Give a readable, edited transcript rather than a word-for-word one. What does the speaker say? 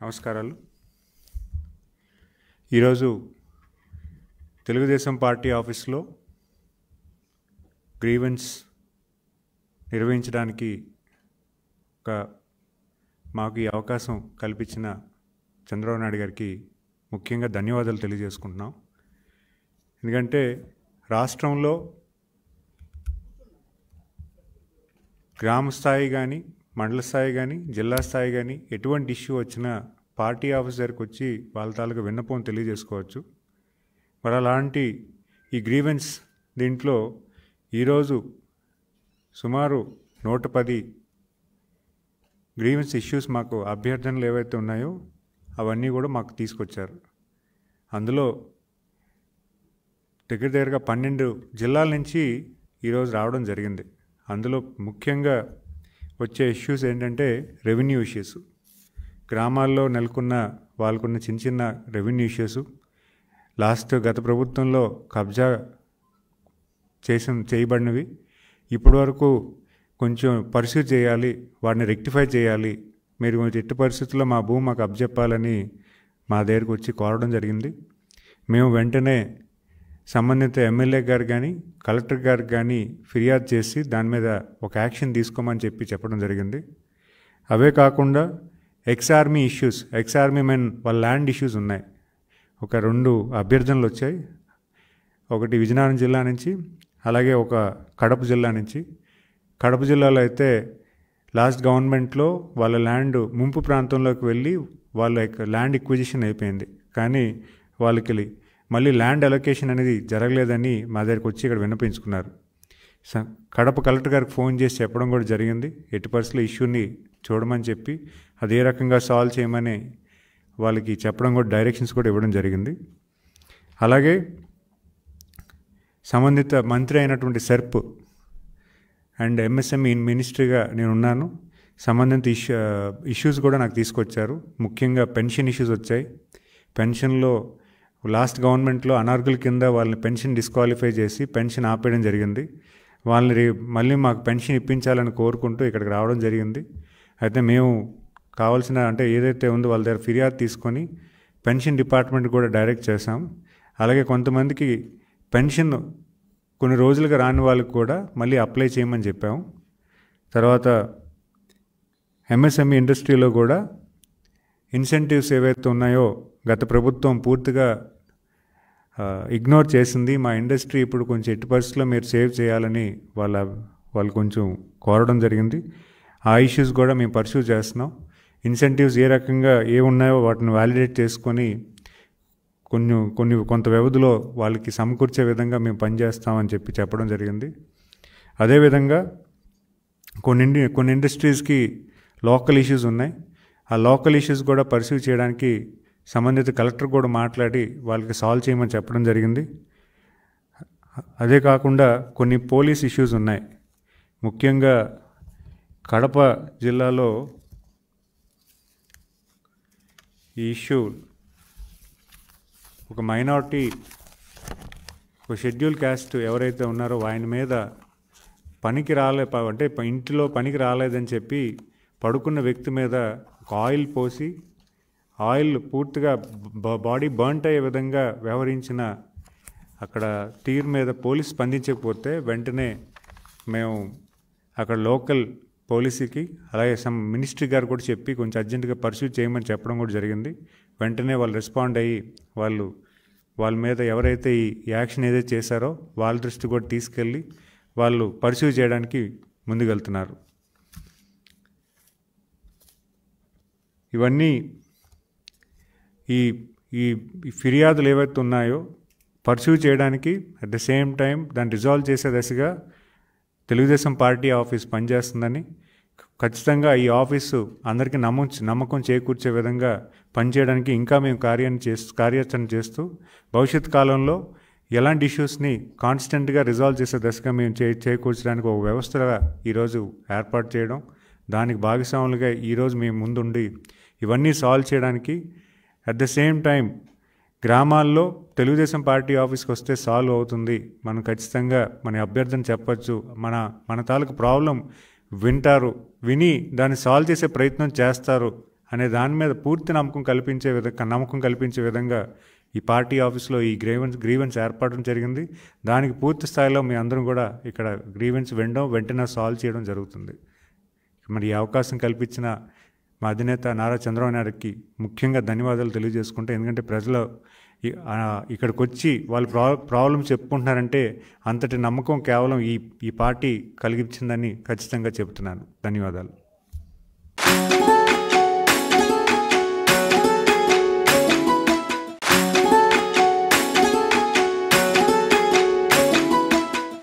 నమస్కారాలు. ఈరోజు తెలుగుదేశం పార్టీ ఆఫీస్లో గ్రీవెన్స్ నిర్వహించడానికి మాకు ఈ అవకాశం కల్పించిన చంద్రబాబు నాయుడు గారికి ముఖ్యంగా ధన్యవాదాలు తెలియజేసుకుంటున్నాం. ఎందుకంటే రాష్ట్రంలో గ్రామ స్థాయి కానీ, మండల స్థాయి కానీ, జిల్లా స్థాయి కానీ ఎటువంటి ఇష్యూ వచ్చినా పార్టీ ఆఫీస్ దగ్గరికి వచ్చి వాళ్ళ తాలూకా విన్నపం తెలియజేసుకోవచ్చు. మరి అలాంటి ఈ గ్రీవెన్స్ దీంట్లో ఈరోజు సుమారు 110 గ్రీవెన్స్ ఇష్యూస్ మాకు అభ్యర్థనలు ఏవైతే ఉన్నాయో అవన్నీ కూడా మాకు తీసుకొచ్చారు. అందులో దగ్గరగా 12 జిల్లాల నుంచి ఈరోజు రావడం జరిగింది. అందులో ముఖ్యంగా వచ్చే ఇష్యూస్ ఏంటంటే రెవెన్యూ ఇష్యూస్, గ్రామాల్లో నెలకొన్న వాళ్ళకున్న చిన్న చిన్న రెవెన్యూ ఇష్యూస్, గత ప్రభుత్వంలో కబ్జా చేయబడినవి ఇప్పటి వరకు కొంచెం పరిశీలి చేయాలి, వాటిని రెక్టిఫై చేయాలి, మీరు ఎట్టి పరిస్థితుల్లో మా భూమి మాకు అప్పచెప్పాలని మా దగ్గరికి వచ్చి కోరడం జరిగింది. మేము వెంటనే సంబంధిత ఎమ్మెల్యే గారు కానీ, కలెక్టర్ గారికి కానీ ఫిర్యాదు చేసి దాని మీద ఒక యాక్షన్ తీసుకోమని చెప్పడం జరిగింది. అవే కాకుండా ఎక్స్ ఆర్మీ మెన్ వాళ్ళ ల్యాండ్ ఇష్యూస్ ఉన్నాయి. ఒక 2 అభ్యర్థనలు వచ్చాయి. ఒకటి విజయనగరం జిల్లా నుంచి, అలాగే ఒక కడప జిల్లా నుంచి. కడప జిల్లాలో అయితే లాస్ట్ గవర్నమెంట్లో వాళ్ళ ల్యాండ్ ముంపు ప్రాంతంలోకి వెళ్ళి వాళ్ళ ల్యాండ్ ఎక్విజిషన్ అయిపోయింది, కానీ వాళ్ళకి మళ్ళీ ల్యాండ్ అలొకేషన్ అనేది జరగలేదని మా దగ్గరికి వచ్చి ఇక్కడ విన్నపించుకున్నారు. కడప కలెక్టర్ గారికి ఫోన్ చేసి చెప్పడం కూడా జరిగింది. ఎట్టి పరిస్థితుల్లో ఇష్యూని చూడమని చెప్పి అది ఏ రకంగా సాల్వ్ చేయమని వాళ్ళకి చెప్పడం కూడా, డైరెక్షన్స్ కూడా ఇవ్వడం జరిగింది. అలాగే సంబంధిత మంత్రి అయినటువంటి సెర్ప్ అండ్ ఎంఎస్ఎంఈ మినిస్ట్రీగా నేను ఉన్నాను. సంబంధిత ఇష్యూస్ కూడా నాకు తీసుకొచ్చారు. ముఖ్యంగా పెన్షన్ ఇష్యూస్ వచ్చాయి. పెన్షన్లో లాస్ట్ గవర్నమెంట్లో అనార్కుల కింద వాళ్ళని పెన్షన్ డిస్క్వాలిఫై చేసి పెన్షన్ ఆపేయడం జరిగింది. వాళ్ళని మళ్ళీ మాకు పెన్షన్ ఇప్పించాలని కోరుకుంటూ ఇక్కడికి రావడం జరిగింది. అయితే మేము కావాల్సిన ఏదైతే ఉందో వాళ్ళ దగ్గర ఫిర్యాదు తీసుకొని పెన్షన్ డిపార్ట్మెంట్ కూడా డైరెక్ట్ చేశాం. అలాగే కొంతమందికి పెన్షన్ కొన్ని రోజులుగా రాని వాళ్ళకి కూడా మళ్ళీ అప్లై చేయమని చెప్పాము. తర్వాత ఎంఎస్ఎంఈ ఇండస్ట్రీలో కూడా ఇన్సెంటివ్స్ ఏవైతే ఉన్నాయో గత ప్రభుత్వం పూర్తిగా ఇగ్నోర్ చేసింది. మా ఇండస్ట్రీ ఇప్పుడు కొంచెం ఎట్టి పరిస్థితుల్లో మీరు సేవ్ చేయాలని వాళ్ళు కొంచెం కోరడం జరిగింది. ఆ ఇష్యూస్ కూడా మేము పర్సూ చేస్తున్నాం. ఇన్సెంటివ్స్ ఏ రకంగా ఉన్నాయో వాటిని వ్యాలిడేట్ చేసుకొని కొంత వ్యవధిలో వాళ్ళకి సమకూర్చే విధంగా మేము పనిచేస్తామని చెప్పడం జరిగింది. అదేవిధంగా కొన్ని ఇండస్ట్రీస్కి లోకల్ ఇష్యూస్ ఉన్నాయి. ఆ లోకల్ ఇష్యూస్ కూడా పర్సూ చేయడానికి సంబంధిత కలెక్టర్ కూడా మాట్లాడి వాళ్ళకి సాల్వ్ చేయమని చెప్పడం జరిగింది. అదే కాకుండా కొన్ని పోలీస్ ఇష్యూస్ ఉన్నాయి. ముఖ్యంగా కడప జిల్లాలో ఈ ఇష్యూ ఒక మైనారిటీ, ఒక షెడ్యూల్ క్యాస్ట్ ఎవరైతే ఉన్నారో ఆయన మీద ఇంటిలో పనికి రాలేదని చెప్పి పడుకున్న వ్యక్తి మీద ఒక ఆయిల్ పోసి ఆయిల్ పూర్తిగా బాడీ బర్న్ట్ అయ్యే విధంగా వ్యవహరించిన అక్కడ తీరు మీద పోలీస్ స్పందించకపోతే వెంటనే మేము అక్కడ లోకల్ పోలీసుకి అలాగే మినిస్ట్రీ గారు కూడా చెప్పి కొంచెం అర్జెంటుగా పర్సూ చేయమని చెప్పడం కూడా జరిగింది. వెంటనే వాళ్ళు రెస్పాండ్ అయ్యి వాళ్ళ మీద ఎవరైతే ఈ యాక్షన్ ఏదైతే చేశారో వాళ్ళ దృష్టి కూడా తీసుకెళ్ళి వాళ్ళు పర్సూ చేయడానికి ముందుకెళ్తున్నారు. ఇవన్నీ ఈ ఫిర్యాదులు ఏవైతే ఉన్నాయో పర్సూ చేయడానికి అట్ ద సేమ్ టైం దాన్ని రిజాల్వ్ చేసే దశగా తెలుగుదేశం పార్టీ ఆఫీస్ పనిచేస్తుందని, ఖచ్చితంగా ఈ ఆఫీసు అందరికీ నమ్మకం చేకూర్చే విధంగా పనిచేయడానికి ఇంకా మేము కార్యాచరణ చేస్తూ భవిష్యత్ కాలంలో ఎలాంటి ఇష్యూస్ని కాన్స్టెంట్గా రిజాల్వ్ చేసే దశగా మేము చేకూర్చడానికి ఒక వ్యవస్థగా ఈరోజు ఏర్పాటు చేయడం, దానికి భాగస్వాములుగా ఈరోజు మేము ముందుండి ఇవన్నీ సాల్వ్ చేయడానికి, అట్ ద సేమ్ టైం గ్రామాల్లో తెలుగుదేశం పార్టీ ఆఫీస్కి వస్తే సాల్వ్ అవుతుంది, మనం ఖచ్చితంగా మన అభ్యర్థన చెప్పచ్చు, మన తాలూకు ప్రాబ్లం వింటారు, విని దాన్ని సాల్వ్ చేసే ప్రయత్నం చేస్తారు అనే దాని మీద పూర్తి నమ్మకం కల్పించే విధంగా ఈ పార్టీ ఆఫీస్లో ఈ గ్రీవెన్స్ ఏర్పడడం జరిగింది. దానికి పూర్తి స్థాయిలో మీ అందరం కూడా ఇక్కడ గ్రీవెన్స్ వినడం, వెంటనే సాల్వ్ చేయడం జరుగుతుంది. మరి ఈ అవకాశం కల్పించిన మా అధినేత నారా చంద్రబాబు నాయుడుకి ముఖ్యంగా ధన్యవాదాలు తెలియజేసుకుంటే, ఎందుకంటే ప్రజలు ఇక్కడికి వచ్చి వాళ్ళు ప్రాబ్లమ్ చెప్పుకుంటున్నారంటే అంతటి నమ్మకం కేవలం ఈ పార్టీ కలిగించిందని ఖచ్చితంగా చెబుతున్నాను. ధన్యవాదాలు.